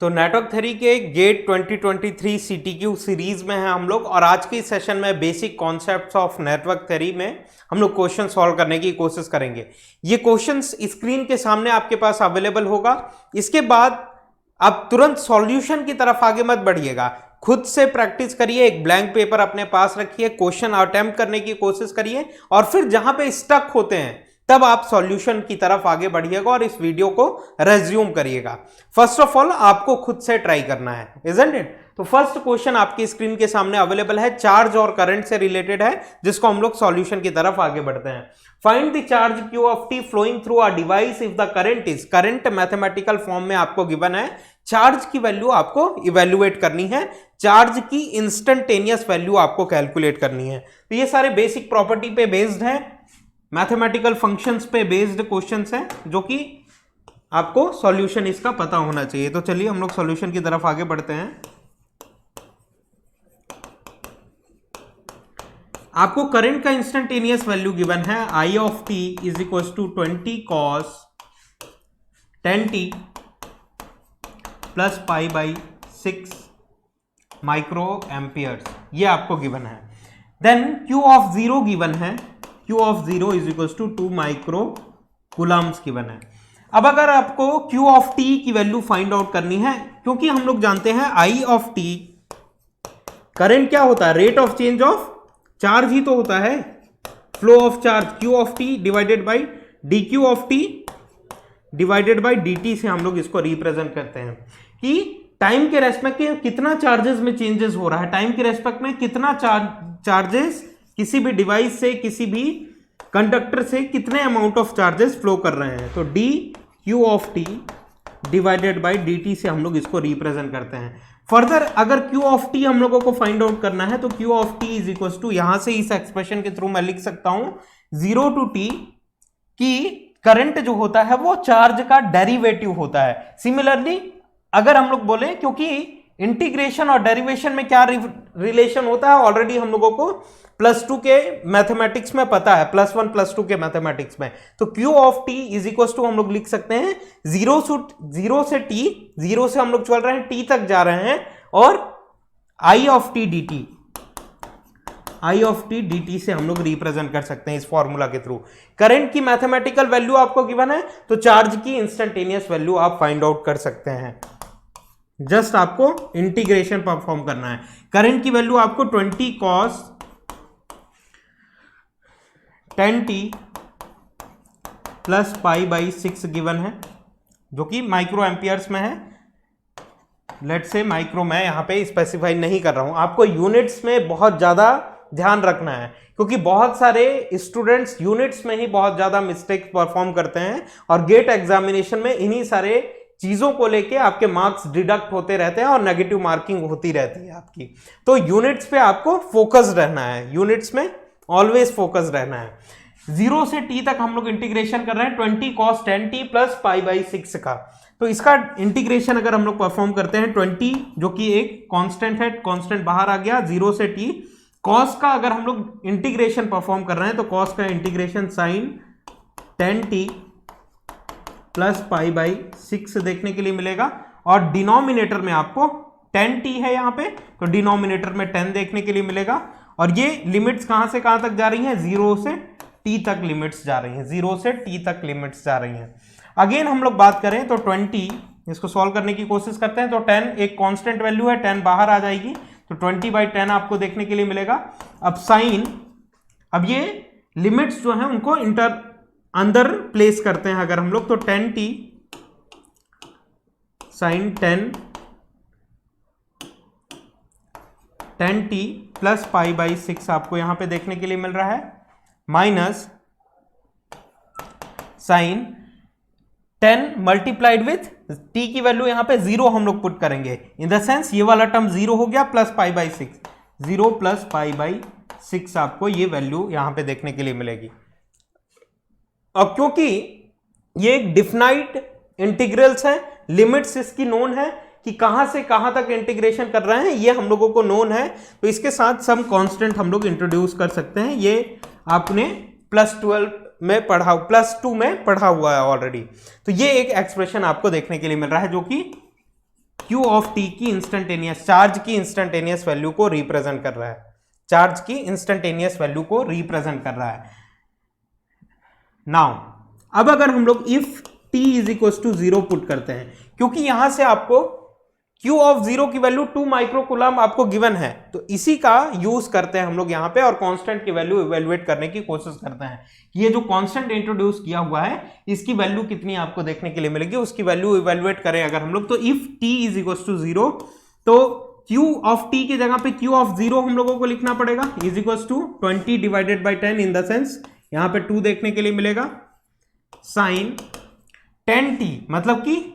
तो network theory के gate 2023 सीटीक्यू series में है हम लोग, और आज के सेशन में basic concepts of network theory में हम लोग क्वेश्चन सॉल्व करने की कोशिश करेंगे। ये क्वेश्चंस स्क्रीन के सामने आपके पास अवेलेबल होगा। इसके बाद आप तुरंत सॉल्यूशन की तरफ आगे मत बढ़िएगा, खुद से प्रैक्टिस करिए, एक ब्लैंक पेपर अपने पास रखिए, क्वेश्चन अटेम्प्ट करने की कोशिश करिए, और फिर जहां पे स्टक होते हैं तब आप सॉल्यूशन की तरफ आगे बढ़िएगा और इस वीडियो को रेज्यूम करिएगा। फर्स्ट ऑफ ऑल आपको खुद से ट्राई करना है, इजंट इट? तो फर्स्ट क्वेश्चन आपकी स्क्रीन के सामने अवेलेबल है, चार्ज और करंट से रिलेटेड है, जिसको हम लोग सॉल्यूशन की तरफ आगे बढ़ते हैं। Find the charge Q of T flowing through a device if the current is, current mathematical form में आपको गिवन है, चार्ज की वैल्यू आपको इवेल्युएट करनी है, चार्ज की इंस्टेंटेनियस वैल्यू आपको कैलकुलेट करनी है। तो ये सारे बेसिक प्रॉपर्टी पे बेस्ड है, मैथमेटिकल फंक्शंस पे बेस्ड क्वेश्चंस हैं, जो कि आपको सॉल्यूशन इसका पता होना चाहिए। तो चलिए हम लोग सॉल्यूशन की तरफ आगे बढ़ते हैं। आपको करंट का इंस्टेंटेनियस वैल्यू गिवन है, I of t is equal to 20 cos 10t plus pi by 6 micro amperes, ये आपको गिवन है। देन Q ऑफ 0 गिवन है, Q of 0 is equal to 2 micro coulombs given है। अब अगर आपको Q ऑफ t की वैल्यू फाइंड आउट करनी है, क्योंकि हम लोग जानते हैं I ऑफ t, करंट क्या होता है, rate of change of charge ही तो होता है, flow of charge, Q of t divided by dQ of t divided by dt से हम लोग इसको रिप्रेजेंट करते हैं कि टाइम के रेस्पेक्ट में कितना चार्जेस में चेंजेस हो रहा है, टाइम के रेस्पेक्ट में कितना चार्जेस किसी भी डिवाइस से, किसी भी कंडक्टर से कितने अमाउंट ऑफ चार्जेस फ्लो कर रहे हैं। तो D Q of T divided by D T से हम लोग इसको रिप्रेजेंट करते हैं। फर्दर अगर Q ऑफ टी हम लोगों को फाइंड आउट करना है तो Q of T is equal to, यहां से इस एक्सप्रेशन के थ्रू मैं लिख सकता हूं 0 टू t की करंट जो होता है वो चार्ज का डेरिवेटिव होता है। सिमिलरली अगर हम लोग बोले, क्योंकि इंटीग्रेशन और डेरिवेशन में क्या रिलेशन होता है ऑलरेडी हम लोगों को +2 के मैथमेटिक्स में पता है, +1 +2 के मैथमेटिक्स में। तो Q of t is equal to हम लोग लिख सकते हैं 0 से t, 0 से हम लोग चल रहे हैं t तक जा रहे हैं, और I of t dt, I of t dt से हम लोग रिप्रेजेंट कर सकते हैं इस फॉर्मूला के थ्रू। करंट की मैथमेटिकल वैल्यू आपको गिवन है, तो चार्ज की इंस्टेंटेनियस वैल्यू आप फाइंड आउट कर सकते हैं। जस्ट आपको इंटीग्रेशन परफॉर्म करना है। करंट की वैल्यू आपको 20 cos 10t plus pi by 6 given है, जो कि माइक्रो एम्पियर्स में है। लेट्स से माइक्रो मैं यहां पे स्पेसिफाई नहीं कर रहा हूं, आपको यूनिट्स में बहुत ज्यादा ध्यान रखना है, क्योंकि बहुत सारे स्टूडेंट्स यूनिट्स में ही बहुत ज्यादा मिस्टेक परफॉर्म करते हैं, और गेट एग्जामिनेशन में इन्हीं सारे चीजों को लेके आपके मार्क्स डिडक्ट होते रहते हैं और नेगेटिव मार्किंग होती रहती है आपकी। तो यूनिट्स पे आपको फोकस रहना है, यूनिट्स में ऑलवेज फोकस रहना है। 0 से t तक हम लोग इंटीग्रेशन कर रहे हैं 20 cos 10t plus pi by 6 का। तो इसका इंटीग्रेशन अगर हम लोग परफॉर्म करते हैं 20, जो कि एक कांस्टेंट है, कांस्टेंट बाहर आ गया, 0 से t, cos का अगर हम लोग इंटीग्रेशन परफॉर्म कर रहे हैं तो cos का integration sin 10t plus pi by 6 देखने के लिए मिलेगा, और डिनोमिनेटर में आपको 10t है यहाँ पे, तो डिनोमिनेटर में 10 देखने के लिए मिलेगा। और ये लिमिट्स कहां से कहां तक जा रही हैं, 0 से t तक लिमिट्स जा रही हैं, 0 से t तक लिमिट्स जा रही हैं। अगेन हम लोग बात करें तो 20, इसको सॉल्व करने की कोशिश करते हैं। तो 10 एक कांस्टेंट वैल्यू है, 10 बाहर आ जाएगी, तो 20/10 आपको देखने के लिए मिलेगा। अब साइन, अब ये लिमिट्स जो है उनको अंदर प्लेस करते हैं अगर हम लोग, तो 10t sign 10t plus pi by 6 आपको यहां पे देखने के लिए मिल रहा है, minus sine 10 multiplied with t की वैल्यू यहां पे 0 हम लोग पुट करेंगे, इन द सेंस ये वाला टर्म 0 हो गया, plus pi by 6, 0 plus pi by 6 आपको ये वैल्यू यहां पे देखने के लिए मिलेगी। और क्योंकि ये एक डिफाइंड इंटीग्रल्स है, लिमिट्स इसकी नोन है कि कहां से कहां तक इंटीग्रेशन कर रहे हैं, ये हम लोगों को नोन है, तो इसके साथ सम कांस्टेंट हम लोग इंट्रोड्यूस कर सकते हैं। ये आपने +12 में पढ़ा, +2 में पढ़ा हुआ है ऑलरेडी। तो ये एक एक्सप्रेशन आपको देखने के लिए मिल रहा है, जो कि Q ऑफ टी की इंस्टेंटेनियस चार्ज की इंस्टेंटेनियस वैल्यू को रिप्रेजेंट कर रहा है, चार्ज की इंस्टेंटेनियस वैल्यू को रिप्रेजेंट कर रहा है। नाउ अब अगर हम लोग if t is equal to 0 put करते हैं, क्योंकि यहां से आपको Q ऑफ 0 की वैल्यू 2 माइक्रोकूलम आपको गिवन है, तो इसी का यूज करते हैं हम लोग यहां पे और कांस्टेंट की वैल्यू इवेल्युएट करने की कोशिश करते हैं। ये जो कांस्टेंट इंट्रोड्यूस किया हुआ है इसकी वैल्यू कितनी आपको देखने के लिए मिलेगी, उसकी वैल्यू इवेल्युएट करें अगर हम लोग, तो if t is equal to 0 तो Q ऑफ t की जगह पे Q ऑफ 0 हम लोगों को लिखना पड़ेगा is equal to 20 divided by 10, in the sense यहां पे 2 देखने के लिए मिलेगा, साइन 10t, मतलब कि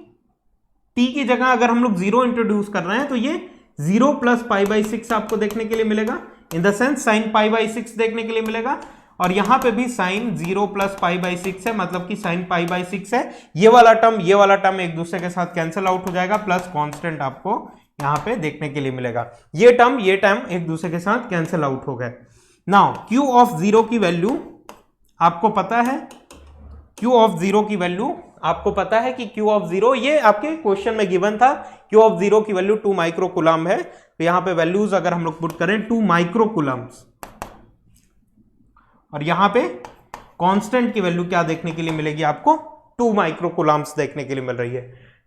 t की जगह अगर हम लोग 0 इंट्रोड्यूस कर रहे हैं तो ये 0 प्लस पाई बाई 6 आपको देखने के लिए मिलेगा, इन the sense sign pi by 6 देखने के लिए मिलेगा, और यहां पे भी साइन 0 प्लस पाई बाई 6 है, मतलब कि साइन पाई बाई 6 है। ये वाला टर्म एक दूसरे के साथ कैंसिल आउट हो जाएगा, प्लस कांस्टेंट आपको यहां पे देखने के लिए मिलेगा। ये टर्म एक दूसरे के साथ कैंसिल आउट हो गए। नाउ Q ऑफ 0 की वैल्यू आपको पता है, Q ऑफ 0 की वैल्यू आपको पता है कि Q ऑफ 0 ये आपके क्वेश्चन में गिवन था, Q ऑफ 0 की वैल्यू 2 माइक्रोकूलम है, तो यहां पे वैल्यूज अगर हम लोग पुट करें 2 माइक्रोकूलम्स, और यहां पे कांस्टेंट की वैल्यू क्या देखने के लिए मिलेगी आपको, 2 माइक्रोकूलम्स देखने के लिए मिल रही है,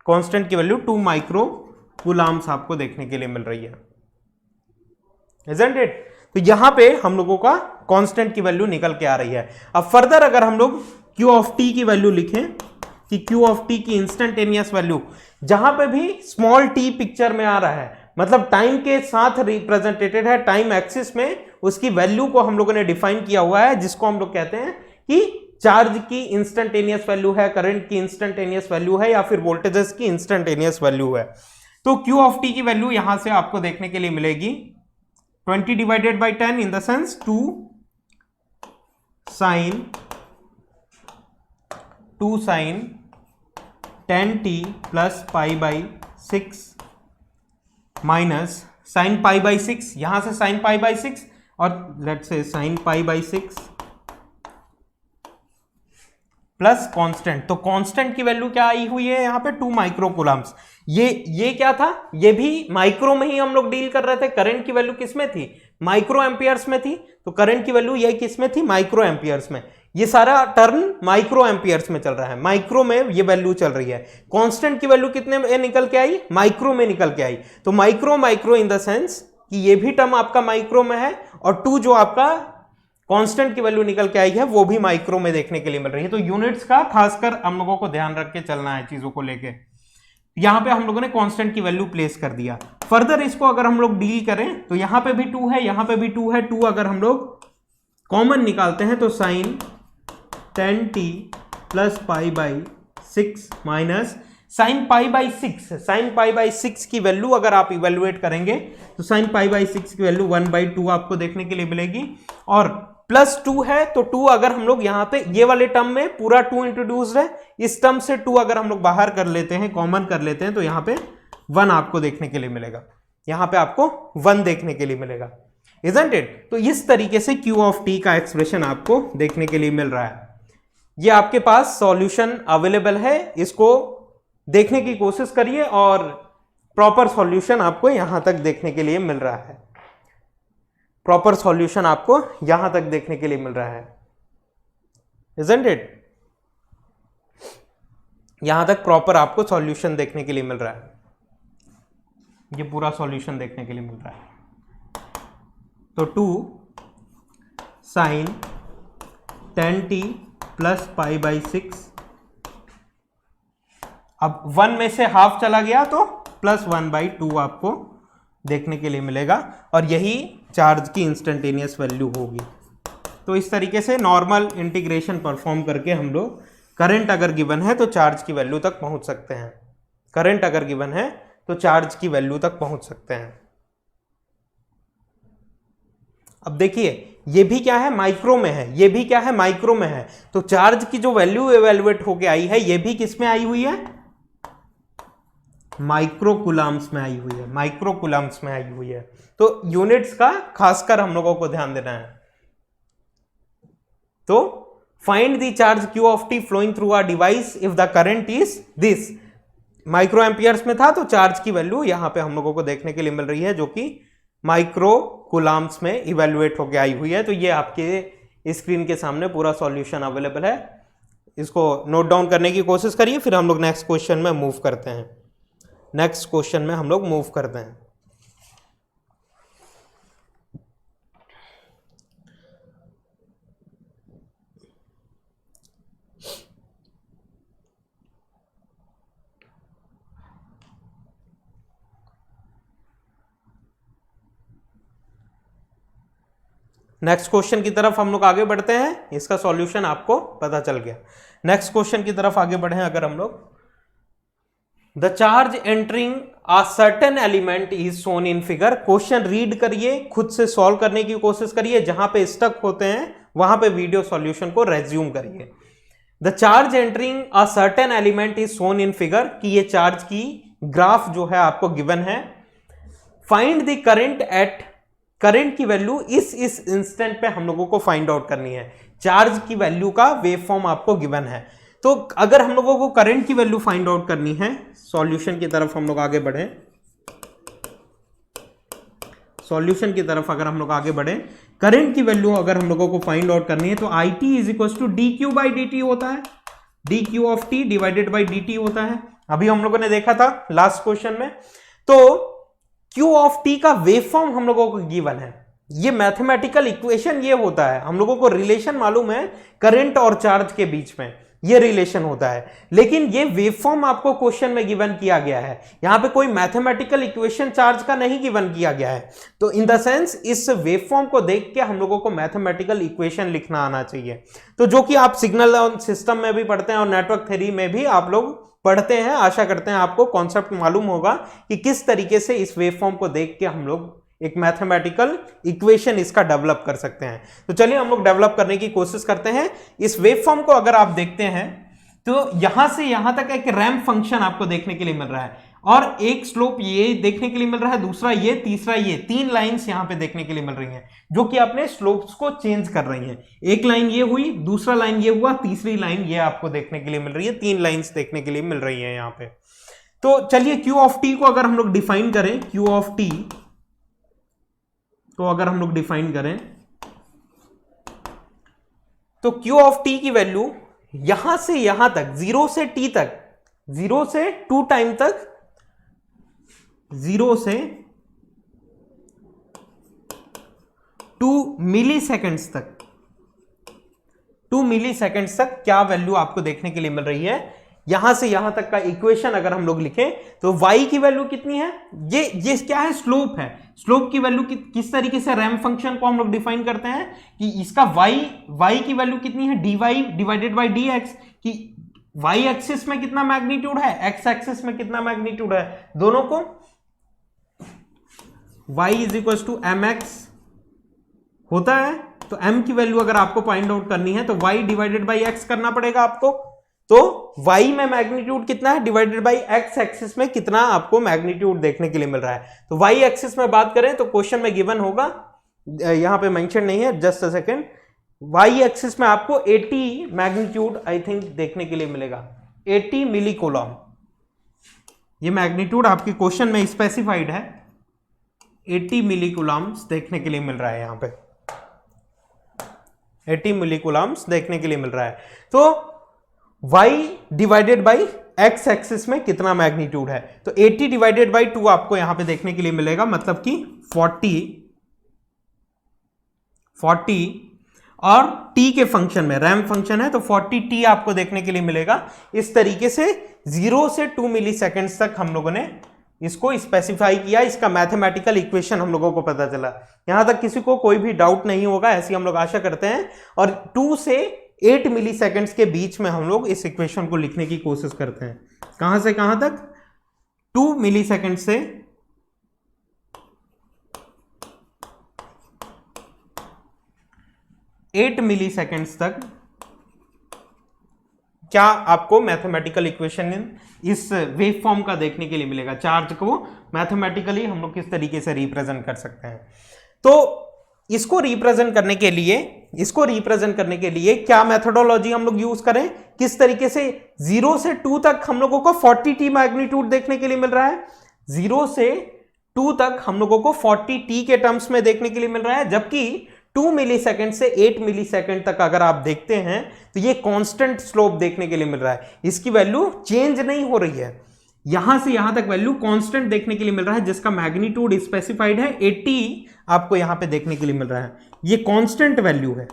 कांस्टेंट की वैल्यू 2 माइक्रोकूलम्स आपको देखने के लिए मिल रही है, isn't it? तो यहां पे हम लोगों का कांस्टेंट की वैल्यू निकल के आ रही है। अब फर्दर अगर हम लोग Q ऑफ t की वैल्यू लिखें कि Q ऑफ t की इंस्टेंटेनियस वैल्यू, जहां पे भी स्मॉल t पिक्चर में आ रहा है, मतलब टाइम के साथ रिप्रेजेंटेटेड है, टाइम एक्सिस में उसकी वैल्यू को हम लोगों ने डिफाइन किया हुआ है, जिसको हम लोग कहते हैं कि चार्ज की इंस्टेंटेनियस वैल्यू है, करंट की इंस्टेंटेनियस वैल्यू है, या फिर वोल्टेजेस की इंस्टेंटेनियस वैल्यू है। तो Q ऑफ t की वैल्यू यहां से आपको देखने के लिए मिलेगी 20 divided by 10, in the sense 2 sine 10t plus pi by 6 minus sine pi by 6, यहां से साइन पाई बाई 6 और let's say sign pi by 6 plus constant, तो कांस्टेंट की वैल्यू क्या आई हुई है यहां पे 2 माइक्रोकूलम्स। ये क्या था, ये भी माइक्रो में ही हम लोग डील कर रहे थे, करंट की वैल्यू किस में थी, माइक्रो एम्पियर्स में थी, तो करंट की वैल्यू ये किस में थी, माइक्रो एम्पियर्स में। ये सारा टर्म माइक्रो एम्पियर्स में चल रहा है, माइक्रो में ये वैल्यू चल रही है। कांस्टेंट की वैल्यू कितने में निकल के आई, माइक्रो में निकल के आई, तो माइक्रो इन द सेंस कि ये भी टर्म आपका माइक्रो में है, और 2 जो आपका कांस्टेंट की वैल्यू निकल के आई है वो भी माइक्रो में देखने के लिए मिल रही है। तो यूनिट्स का खासकर हम लोगों को ध्यान रख के चलना है चीजों को लेके। यहां पे हम लोगों ने कांस्टेंट की वैल्यू प्लेस कर दिया। फर्दर इसको अगर हम लोग डील करें तो यहां पे भी 2 है, यहां पे भी 2 है, 2 अगर हम लोग कॉमन निकालते हैं तो sine 10t plus pi by 6 minus sine pi by 6, sine pi by 6 की वैल्यू अगर आप इवेल्युएट करेंगे तो साइन पाई बाई 6 की वैल्यू 1/2 आपको देखने के लिए मिलेगी, और प्लस 2 है तो 2 अगर हम लोग यहाँ पे ये वाले टर्म में पूरा 2 इंट्रोड्यूस्ड है, इस टर्म से 2 अगर हम लोग बाहर कर लेते हैं, कॉमन कर लेते हैं, तो यहाँ पे 1 आपको देखने के लिए मिलेगा, यहाँ पे आपको 1 देखने के लिए मिलेगा, isn't it? तो इस तरीके से Q ऑफ t का एक्सप्रेशन आपको देखने के लिए मिल रहा है। ये आपके पास सॉल्यूशन अवेलेबल है, इसको देखने की कोशिश करिए और प्रॉपर सॉल्यूशन आपको यहां तक देखने के लिए मिल रहा है, प्रॉपर सॉल्यूशन आपको यहां तक देखने के लिए मिल रहा है, isn't it? यहां तक प्रॉपर आपको सॉल्यूशन देखने के लिए मिल रहा है, ये पूरा सॉल्यूशन देखने के लिए मिल रहा है। तो 2 sine 10t plus pi by 6, अब 1 में से हाफ चला गया तो प्लस 1/2 आपको देखने के लिए मिलेगा, और यही चार्ज की इंस्टेंटेनियस वैल्यू होगी। तो इस तरीके से नॉर्मल इंटीग्रेशन परफॉर्म करके हम लोग करंट अगर गिवन है तो चार्ज की वैल्यू तक पहुंच सकते हैं, करंट अगर गिवन है तो चार्ज की वैल्यू तक पहुंच सकते हैं। अब देखिए ये भी क्या है, माइक्रो में है, ये भी क्या है, माइक्रो में है, तो चार्ज की जो वैल्यू इवेल्युएट होके आई है ये भी किस में आई हुई है, माइक्रोकूलम्स में आई हुई है, माइक्रोकूलम्स में आई हुई है। तो यूनिट्स का खासकर हम लोगों को ध्यान देना है। तो find the charge Q of t flowing through a device if the current is this, micro amperes में था, तो चार्ज की वैल्यू यहां पे हम लोगों को देखने के लिए मिल रही है, जो कि माइक्रो कूलम्ब्स में इवेल्युएट होकर आई हुई है। तो ये आपके स्क्रीन के सामने पूरा सॉल्यूशन अवेलेबल है, इसको नोट डाउन करने की कोशिश करिए, फिर हम लोग नेक्स्ट क्वेश्चन में मूव करते हैं। नेक्स्ट क्वेश्चन में हम लोग मूव करते हैं। नेक्स्ट क्वेश्चन की तरफ हम लोग आगे बढ़ते हैं, इसका सॉल्यूशन आपको पता चल गया। नेक्स्ट क्वेश्चन की तरफ आगे बढ़े अगर हम लोग, the charge entering a certain element is shown in figure. Question read करिए, खुद से सॉल्व करने की कोशिश करिए, जहां पे स्टक होते हैं वहां पे वीडियो सॉल्यूशन को रेज्यूम करिए। The charge entering a certain element is shown in figure, कि ये चार्ज की ग्राफ जो है आपको गिवन है। Find the current eight, current की वैल्यू इस इंस्टेंट पे हम लोगों को फाइंड आउट करनी है। चार्ज की वैल्यू का वेव फॉर्म आपको गिवन है, तो अगर हम लोगों को करंट की वैल्यू फाइंड आउट करनी है, सॉल्यूशन की तरफ हम लोग आगे बढ़े, सॉल्यूशन की तरफ अगर हम लोग आगे बढ़े, करंट की वैल्यू अगर हम लोगों को फाइंड आउट करनी है, तो I t is equal to D Q by D T होता है, d Q of T divided by D T होता है। अभी हम लोगों ने देखा था लास्ट क्वेश्चन में। तो Q ऑफ टी का वेव फॉर्म हम लोगों को गिवन है, ये मैथमेटिकल इक्वेशन ये होता है, हम लोगों को रिलेशन मालूम है करंट और चार्ज के बीच में ये रिलेशन होता है, लेकिन ये वेव फॉर्म आपको क्वेश्चन में गिवन किया गया है, यहां पे कोई मैथमेटिकल इक्वेशन चार्ज का नहीं गिवन किया गया है। तो इन द सेंस इस वेव फॉर्म को देख के हम लोगों को मैथमेटिकल इक्वेशन लिखना आना चाहिए। तो जो कि आप सिग्नल सिस्टम में भी पढ़ते हैं और नेटवर्क थ्योरी में भी आप लोग पढ़ते हैं, आशा करते हैं आपको कॉन्सेप्ट मालूम होगा कि किस तरीके से इस वेव फॉर्म को देख के हम लोग एक मैथमेटिकल इक्वेशन इसका डेवलप कर सकते हैं। तो चलिए हम लोग डेवलप करने की कोशिश करते हैं। इस वेव फॉर्म को अगर आप देखते हैं तो यहां से यहां तक एक रैंप फंक्शन आपको देखने के लिए मिल रहा है, और एक स्लोप ये देखने के लिए मिल रहा है, दूसरा ये, तीसरा ये, तीन लाइंस यहां पे देखने के लिए मिल रही हैं, जो कि अपने स्लोप्स को चेंज कर रही हैं। एक लाइन ये हुई, दूसरा लाइन ये हुआ, तीसरी लाइन ये आपको देखने के लिए मिल रही है, तीन लाइंस देखने के लिए मिल रही है यहां पे। तो चलिए Q ऑफ टी को अगर हम लोग डिफाइन करें, Q ऑफ टी को अगर हम लोग डिफाइन करें, तो Q ऑफ टी की वैल्यू यहां से यहां तक, 0 से t तक, 0 से 2 टाइम तक, 0 से 2 मिली सेकेंड्स तक, 2 मिली सेकेंड्स तक क्या वैल्यू आपको देखने के लिए मिल रही है। यहां से यहां तक का इक्वेशन अगर हम लोग लिखें तो y की वैल्यू कितनी है, ये क्या है, स्लोप है। स्लोप की वैल्यू किस तरीके से रैंप फंक्शन को हम लोग डिफाइन करते हैं कि इसका y की वैल्यू कितनी है, dy डिवाइडेड बाई dx, कि y एक्सिस में कितना मैग्नीट्यूड है, x एक्सिस में कितना मैग्नीट्यूड है, दोनों को y is equal to mx होता है। तो m की वैल्यू अगर आपको फाइंड आउट करनी है तो y डिवाइडेड बाई x करना पड़ेगा आपको। तो y में मैग्नीट्यूड कितना है डिवाइडेड बाई x एक्सिस में कितना आपको मैग्नीट्यूड देखने के लिए मिल रहा है। तो y एक्सिस में बात करें तो क्वेश्चन में गिवन होगा, यहां पे मेंशन नहीं है, just a second, y axis में आपको 80 मैग्नीट्यूड आई थिंक देखने के लिए मिलेगा, 80 मिली कूलम, ये मैग्नीट्यूड आपके क्वेश्चन में स्पेसिफाइड है, 80 मिली कूलम्स देखने के लिए मिल रहा है, यहां पे 80 मिली कूलम्स देखने के लिए मिल रहा है। तो y divided by x axis में कितना मैग्नीट्यूड है, तो 80 डिवाइडेड बाई 2 आपको यहां पे देखने के लिए मिलेगा, मतलब कि 40 और t के फंक्शन में, रैंप फंक्शन है तो 40t आपको देखने के लिए मिलेगा। इस तरीके से 0 से 2 मिली सेकेंड्स तक हम लोगों ने इसको स्पेसिफाई किया, इसका मैथमेटिकल इक्वेशन हम लोगों को पता चला। यहां तक किसी को कोई भी डाउट नहीं होगा, ऐसी हम लोग आशा करते हैं। और 2 से 8 मिली सेकेंड्स के बीच में हम लोग इस इक्वेशन को लिखने की कोशिश करते हैं। कहां से कहां तक, 2 मिली सेकेंड से 8 मिली सेकेंड्स तक क्या आपको मैथमेटिकल इक्वेशन इस वेव फॉर्म का देखने के लिए मिलेगा। चार्ज को मैथमेटिकली हम लोग किस तरीके से रिप्रेजेंट कर सकते हैं। तो इसको रिप्रेजेंट करने के लिए क्या मेथोडोलॉजी हम लोग यूज करें, किस तरीके से 0 से 2 तक हम लोगों को 40t मैग्नीट्यूड देखने के लिए मिल रहा है, 0 से 2 तक हम लोगों को 40t के टर्म्स में देखने के लिए मिल रहा है, जबकि 2 मिलीसेकंड से 8 मिलीसेकंड तक अगर आप देखते हैं तो ये कांस्टेंट स्लोप देखने के लिए मिल रहा है, इसकी वैल्यू चेंज नहीं हो रही है, यहां से यहां तक वैल्यू कांस्टेंट देखने के लिए मिल रहा है, जिसका मैग्नीट्यूड स्पेसिफाइड है 80 आपको यहां पे देखने के लिए मिल रहा है, ये कांस्टेंट वैल्यू है,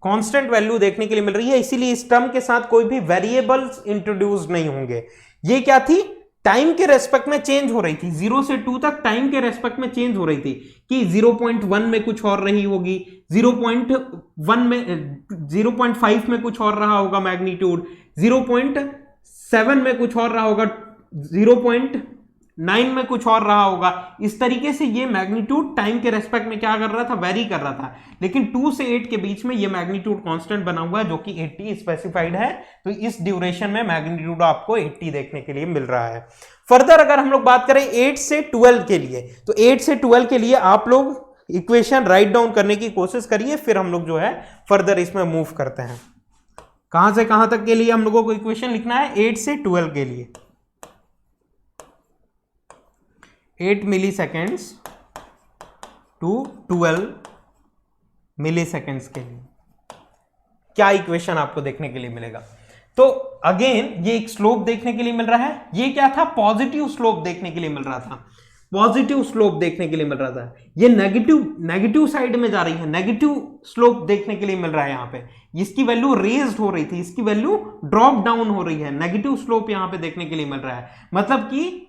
कांस्टेंट वैल्यू देखने के लिए मिल रही है, इसीलिए इस टर्म के साथ कोई भी वेरिएबल्स इंट्रोड्यूस नहीं होंगे। ये क्या थी, टाइम के रेस्पेक्ट में चेंज हो रही थी, 0 से 2 तक टाइम के रेस्पेक्ट में चेंज हो रही थी कि 0.1 में कुछ और रही होगी, 0.1 में 0.5 में कुछ और रहा होगा मैग्नीट्यूड, 0.7 में कुछ और रहा होगा, 0.9 में कुछ और रहा होगा, इस तरीके से ये मैग्नीट्यूड टाइम के रेस्पेक्ट में क्या कर रहा था, वेरी कर रहा था, लेकिन 2 से 8 के बीच में ये मैग्नीट्यूड कांस्टेंट बना हुआ है जो कि 80 स्पेसिफाइड है, तो इस ड्यूरेशन में मैग्नीट्यूड आपको 80 देखने के लिए मिल रहा है। फर्दर अगर हम लोग बात करें 8 से 12 के लिए, तो 8 से 12 के लिए आप लोग इक्वेशन राइट डाउन करने की कोशिश करिए, फिर हम लोग जो है फर्दर इसमें मूव करते हैं। कहां से कहां तक के लिए हम लोगों को इक्वेशन लिखना है, 8 से 12 के लिए, 8 मिलीसेकेंड्स टू 12 मिलीसेकेंड्स के लिए क्या इक्वेशन आपको देखने के लिए मिलेगा। तो अगेन ये एक स्लोप देखने के लिए मिल रहा है, ये क्या था, पॉजिटिव स्लोप देखने के लिए मिल रहा था, पॉजिटिव स्लोप देखने के लिए मिल रहा था, ये नेगेटिव साइड में जा रही है, नेगेटिव स्लोप देखने के लिए मिल रहा है, यहां पे इसकी वैल्यू रेज्ड हो रही थी, इसकी वैल्यू ड्रॉप डाउन हो रही है, नेगेटिव स्लोप यहां पे देखने के लिए मिल रहा है, मतलब कि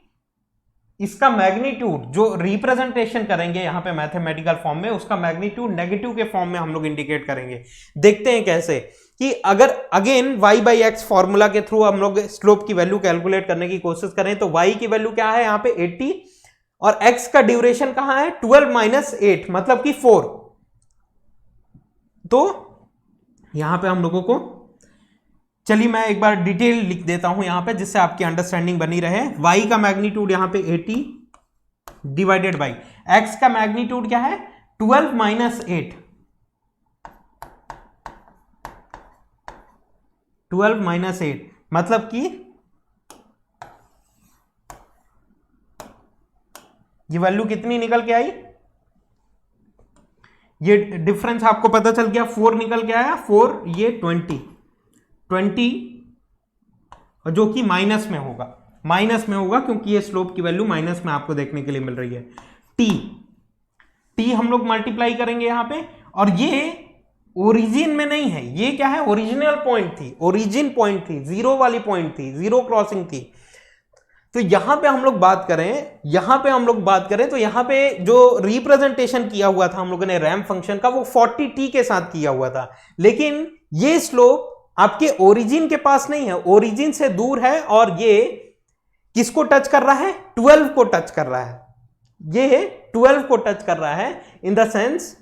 इसका मैग्नीट्यूड जो रिप्रेजेंटेशन करेंगे यहां पे मैथमेटिकल फॉर्म में, उसका मैग्नीट्यूड नेगेटिव के फॉर्म में हम लोग इंडिकेट करेंगे। देखते हैं कैसे, कि अगर again y by x formula के थ्रू हम लोग स्लोप की वैल्यू कैलकुलेट करने की कोशिश करें, तो y की वैल्यू क्या है यहां पे 80 और x का ड्यूरेशन कहां है 12 माइनस 8 मतलब कि 4, तो यहां पे हम लोगों को, चलिए मैं एक बार डिटेल लिख देता हूं यहां पे जिससे आपकी अंडरस्टैंडिंग बनी रहे। y का मैग्नीट्यूड यहां पे 80 डिवाइडेड बाई x का मैग्नीट्यूड क्या है 12 माइनस 8, 12 माइनस 8 मतलब कि ये वैल्यू कितनी निकल के आई, ये डिफरेंस आपको पता चल गया, 4 निकल के आया, 4 ये 20 जो कि माइनस में होगा क्योंकि ये स्लोप की वैल्यू माइनस में आपको देखने के लिए मिल रही है। टी हम लोग मल्टीप्लाई करेंगे यहां पे, और ये ओरिजिन में नहीं है, ये क्या है ओरिजिनल पॉइंट थी, ओरिजिन पॉइंट थी, जीरो वाली पॉइंट थी, जीरो क्रॉसिंग थी। तो यहां पे हम लोग बात करें तो यहां पे जो रिप्रेजेंटेशन किया हुआ था हम लोगों ने रैंप फंक्शन का, वो 40t के साथ किया हुआ था, लेकिन ये स्लोप आपके ओरिजिन के पास नहीं है, ओरिजिन से दूर है, और ये किसको टच कर रहा है 12 को टच कर रहा है, ये 12 को टच कर रहा है, इन द सेंस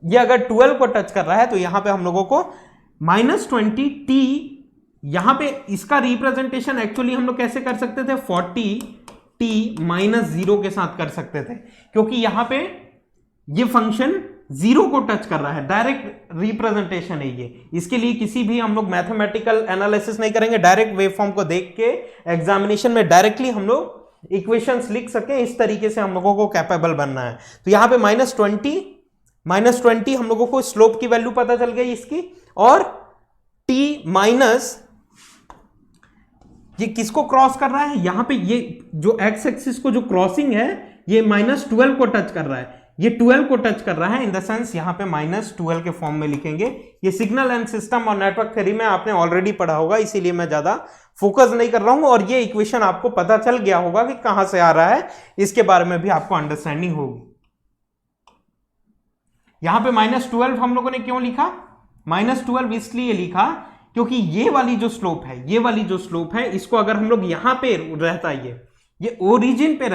ये अगर 12 को टच कर रहा है तो यहां पे हम लोगों को -20t, यहां पे इसका रिप्रेजेंटेशन एक्चुअली हम लोग कैसे कर सकते थे 40t माइनस 0 के साथ कर सकते थे, क्योंकि यहां पे ये फंक्शन 0 को टच कर रहा है, डायरेक्ट रिप्रेजेंटेशन है ये, इसके लिए किसी भी हम लोग मैथमेटिकल एनालिसिस नहीं करेंगे, डायरेक्ट वेवफॉर्म को देख के एग्जामिनेशन में डायरेक्टली हम लोग इक्वेशंस लिख सकें, इस तरीके से हम लोगों को कैपेबल बनना है। तो यहां पे -20 हम लोगों को स्लोप की वैल्यू पता चल गई इसकी, और t माइनस ये किसको क्रॉस कर रहा है, यहां पे ये जो एक्स एक्सिस को जो क्रॉसिंग है ये -12 को टच कर रहा है, ये 12 को टच कर रहा है, इन द सेंस यहां पे -12 के फॉर्म में लिखेंगे। ये सिग्नल एंड सिस्टम और नेटवर्क थ्योरी में आपने ऑलरेडी पढ़ा होगा, इसीलिए मैं ज्यादा फोकस नहीं कर रहा हूं, और ये इक्वेशन आपको पता चल गया होगा कि कहां से आ रहा है, इसके बारे में भी आपको अंडरस्टैंडिंग होगी। यहां पे -12 हम लोगों ने क्यों लिखा, -12 इसलिए लिखा क्योंकि ये वाली जो स्लोप है, इसको अगर हम लोग यहां पे रहता, ये ओरिजिन पे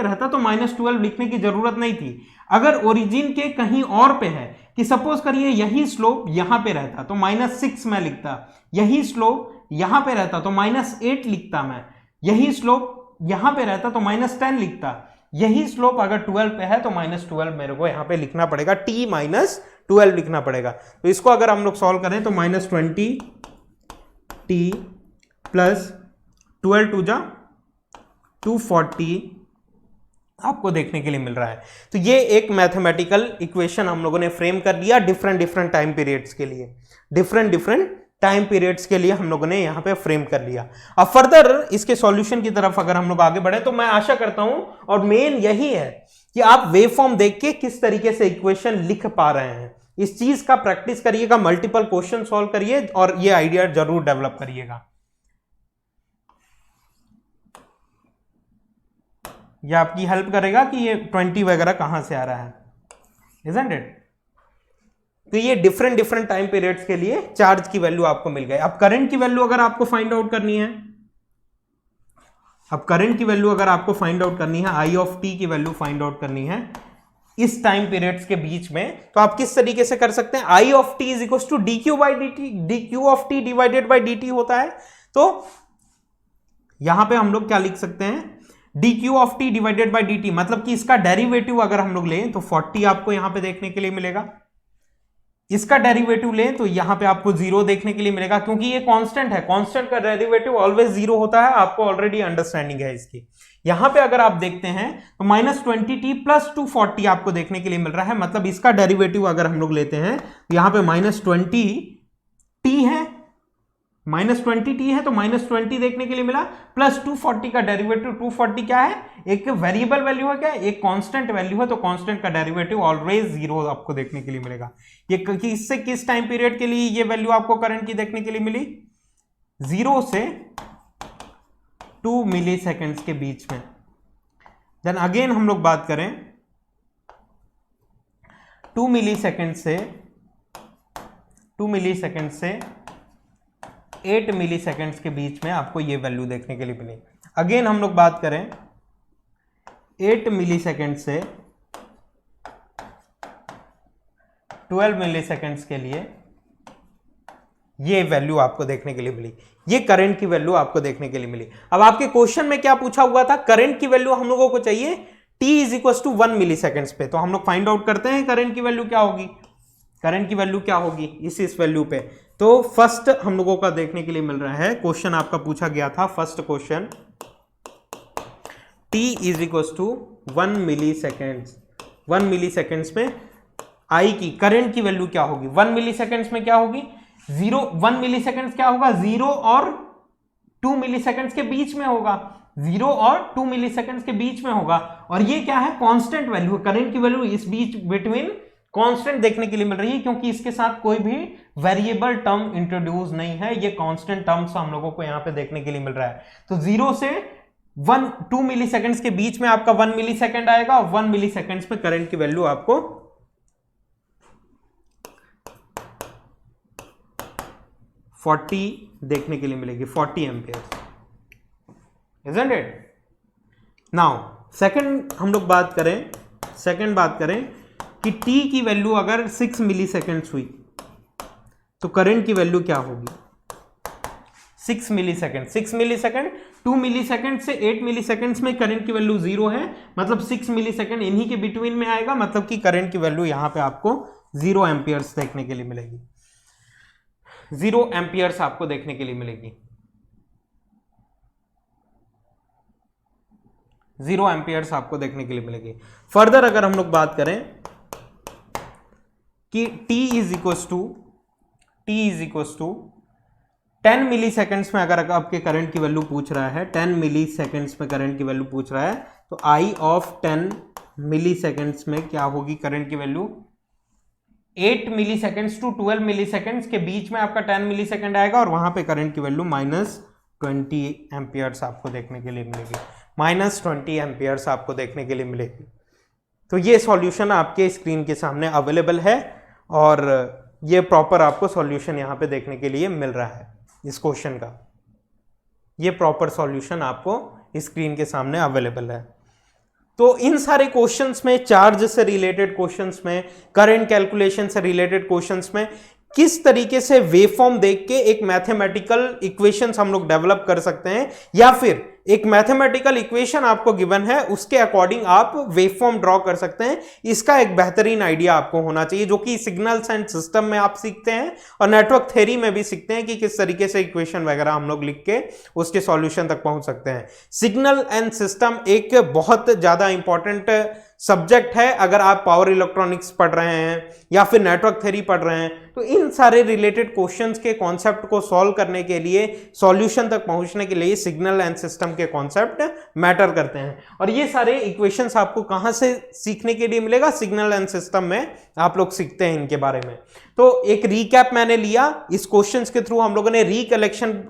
रहता तो -12 लिखने की जरूरत नहीं थी। अगर ओरिजिन के कहीं और पे है, कि सपोज करिए यही स्लोप यहां पे रहता तो -6 मैं लिखता, यही स्लोप यहां पे रहता तो -8 लिखता मैं, यही स्लोप यहां पे रहता तो -10 लिखता, यही स्लोप अगर 12 पे है तो -12 मेरे को यहां पे लिखना पड़ेगा, t -12 लिखना पड़ेगा। तो इसको अगर हम लोग सॉल्व करें तो -20 t प्लस 12 टू जा 240 आपको देखने के लिए मिल रहा है। तो ये एक मैथमेटिकल इक्वेशन हम लोगों ने फ्रेम कर लिया डिफरेंट टाइम पीरियड्स के लिए, डिफरेंट टाइम पीरियड्स के लिए हम लोगों ने यहां पे फ्रेम कर लिया। अब फर्दर इसके सॉल्यूशन की तरफ अगर हम लोग आगे बढ़े तो मैं आशा करता हूं और मेन यही है कि आप वेव फॉर्म देख के किस तरीके से इक्वेशन लिख पा रहे हैं। इस चीज का प्रैक्टिस करिएगा, मल्टीपल क्वेश्चन सॉल्व करिए और ये आइडिया जरूर डेवलप करिएगा। ये आपकी हेल्प करेगा कि ये 20 वगैरह कहां से आ रहा है, इजंट इट? तो ये डिफरेंट टाइम पीरियड्स के लिए चार्ज की वैल्यू आपको मिल गई। अब करंट की वैल्यू अगर आपको फाइंड आउट करनी है, आई ऑफ टी की वैल्यू फाइंड आउट करनी है इस टाइम पीरियड्स के बीच में, तो आप किस तरीके से कर सकते हैं? I of T is equal to D Q by D T, D Q of T divided by D T होता है। तो यहां पे हम लोग क्या लिख सकते हैं? D Q of T divided by D T, मतलब कि इसका डेरिवेटिव अगर हम लोग लें तो 40 आपको यहां पे देखने के लिए मिलेगा। इसका डेरिवेटिव लें तो यहां पे आपको 0 देखने के लिए मिलेगा, क्योंकि ये कांस्टेंट है, कांस्टेंट का डेरिवेटिव ऑलवेज 0 होता है, आपको ऑलरेडी अंडरस्टैंडिंग है इसकी। यहां पे अगर आप देखते हैं तो -20t प्लस 240 आपको देखने के लिए मिल रहा है, मतलब इसका डेरिवेटिव अगर हम लोग लेते हैं तो यहां पे -20t है, -20t है तो -20 देखने के लिए मिला, प्लस 240 का डेरिवेटिव, 240 क्या है? एक वेरिएबल वैल्यू है, क्या एक कांस्टेंट वैल्यू है, तो कांस्टेंट का डेरिवेटिव ऑलवेज 0 आपको देखने के लिए मिलेगा। ये किससे किस टाइम पीरियड के लिए ये वैल्यू आपको करंट की देखने के लिए मिली? 0 से 2 मिली सेकेंड्स के बीच में। देन अगेन हम लोग बात करें 2 मिली सेकेंड से 8 मिली सेकेंड्स के बीच में आपको ये वैल्यू देखने के लिए मिली। अगेन हम लोग बात करें 8 मिली सेकेंड से 12 मिली सेकेंड्स के लिए ये वैल्यू आपको देखने के लिए मिली, ये करंट की वैल्यू आपको देखने के लिए मिली। अब आपके क्वेश्चन में क्या पूछा हुआ था? करंट की वैल्यू हम लोगों को चाहिए t is equal to 1 milliseconds पे, तो हम लोग फाइंड आउट करते हैं करंट की वैल्यू क्या होगी। करंट की वैल्यू क्या होगी इस वैल्यू पे? तो फर्स्ट हम लोगों का देखने के लिए मिल रहा है, क्वेश्चन आपका पूछा गया था, first question t is equal to 1 milliseconds, 1 milliseconds में आई की करंट की वैल्यू क्या होगी? 1 मिली सेकेंड्स में क्या होगी? 1 मिली सेकेंड्स क्या होगा? 0 और 2 मिली सेकेंड्स के बीच में होगा, 0 और 2 मिली सेकेंड्स के बीच में होगा। और ये क्या है? कांस्टेंट वैल्यू, करंट की वैल्यू इस बीच बिटवीन कांस्टेंट देखने के लिए मिल रही है, क्योंकि इसके साथ कोई भी वेरिएबल टर्म इंट्रोड्यूस नहीं है, ये कांस्टेंट टर्म्स हम लोगों को यहां पे देखने के लिए मिल रहा है। तो 0 से 2 मिली सेकेंड्स के बीच में आपका 1 मिली सेकेंड आएगा, 1 मिली सेकेंड्स में करंट की वैल्यू आपको 40 देखने के लिए मिलेगी, 40 ampere, isn't it? Now second हम लोग बात करें कि t की वैल्यू अगर 6 मिली सेकेंड्स हुई तो करंट की वैल्यू क्या होगी? 6 मिली सेकेंड, 2 मिली सेकेंड से 8 मिली सेकेंड्स में करंट की वैल्यू 0 है, मतलब 6 मिली सेकेंड इन्हीं के बिटवीन में आएगा, मतलब कि करंट की वैल्यू यहां पे आपको 0 एम्पियर्स देखने के लिए मिलेगी, 0 एम्पियर्स आपको देखने के लिए मिलेगी, 0 एम्पियर्स आपको देखने के लिए मिलेगी। फर्दर अगर हम लोग बात करें कि t is equal to 10 milliseconds में अगर आपके करंट की वैल्यू पूछ रहा है, 10 मिली सेकेंड्स में करंट की वैल्यू पूछ रहा है, तो आई ऑफ 10 मिली सेकेंड्स में क्या होगी करंट की value? 8 milliseconds to 12 milliseconds के बीच में आपका 10 मिली सेकेंड आएगा, और वहां पे करंट की वैल्यू -20 एम्पियर्स आपको देखने के लिए मिलेगी, -20 एम्पियर्स आपको देखने के लिए मिलेगी। तो ये सॉल्यूशन आपके स्क्रीन के सामने अवेलेबल है, और ये प्रॉपर आपको सॉल्यूशन यहां पे देखने के लिए मिल रहा है इस क्वेश्चन का, ये प्रॉपर सॉल्यूशन आपको स्क्रीन के सामने अवेलेबल है। तो इन सारे क्वेश्चंस में, चार्ज से रिलेटेड क्वेश्चंस में, करंट कैलकुलेशन से रिलेटेड क्वेश्चंस में किस तरीके से वेवफॉर्म देख के एक मैथमेटिकल इक्वेशंस हम लोग डेवलप कर सकते हैं, या फिर एक मैथमेटिकल इक्वेशन आपको गिवन है, उसके अकॉर्डिंग आप वेवफॉर्म ड्रॉ कर सकते हैं। इसका एक बेहतरीन आइडिया आपको होना चाहिए, जो कि सिग्नल्स एंड सिस्टम में आप सीखते हैं और नेटवर्क थ्योरी में भी सीखते हैं कि किस तरीके से इक्वेशन वगैरह हम लोग लिख के उसके सॉल्यूशन तक पहुंच सकते हैं। सिग्नल एंड सिस्टम एक बहुत ज्यादा इंपॉर्टेंट सब्जेक्ट है। अगर आप पावर इलेक्ट्रॉनिक्स पढ़ रहे हैं या फिर नेटवर्क थ्योरी पढ़ रहे हैं, तो इन सारे रिलेटेड क्वेश्चंस के कॉन्सेप्ट को सॉल्व करने के लिए, सॉल्यूशन तक पहुंचने के लिए सिग्नल एंड सिस्टम के कॉन्सेप्ट मैटर करते हैं। और ये सारे इक्वेशंस आपको कहां से सीखने के लिए मिलेगा? सिग्नल एंड सिस्टम में आप लोग सीखते हैं इनके बारे में। तो एक रीकैप मैंने लिया, इस क्वेश्चंस के थ्रू हम लोगों ने रिकलेक्शन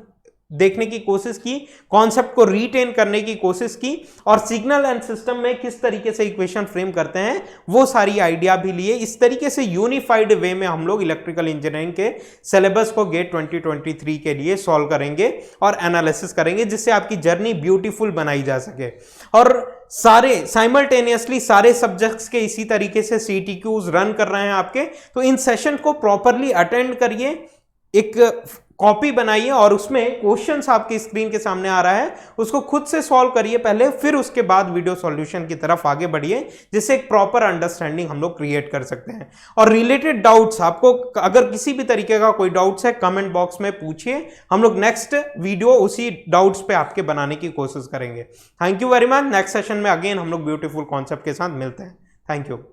देखने की कोशिश की, कॉन्सेप्ट को रिटेन करने की कोशिश की, और सिग्नल एंड सिस्टम में किस तरीके से इक्वेशन फ्रेम करते हैं वो सारी आइडिया भी लिए। इस तरीके से यूनिफाइड वे में हम लोग इलेक्ट्रिकल इंजीनियरिंग के सिलेबस को गेट 2023 के लिए सॉल्व करेंगे और एनालिसिस करेंगे, जिससे आपकी जर्नी ब्यूटीफुल बनाई जा सके। और सारे साइमल्टेनियसली सारे सब्जेक्ट्स के इसी तरीके से CTQs रन कर रहे हैं आपके, तो इन सेशन को प्रॉपरली अटेंड करिए, एक कॉपी बनाइए और उसमें क्वेश्चंस आपकी स्क्रीन के सामने आ रहा है, उसको खुद से सॉल्व करिए पहले, फिर उसके बाद वीडियो सॉल्यूशन की तरफ आगे बढ़िए, जिससे एक प्रॉपर अंडरस्टैंडिंग हम लोग क्रिएट कर सकते हैं। और रिलेटेड डाउट्स आपको, अगर किसी भी तरीके का कोई डाउट्स है, कमेंट बॉक्स में पूछिए, हम लोग नेक्स्ट वीडियो उसी डाउट्स पे आपके बनाने की कोशिश करेंगे। Thank you very much. Next session में अगेन हम लोग ब्यूटीफुल कॉन्सेप्ट के साथ मिलते हैं। Thank you.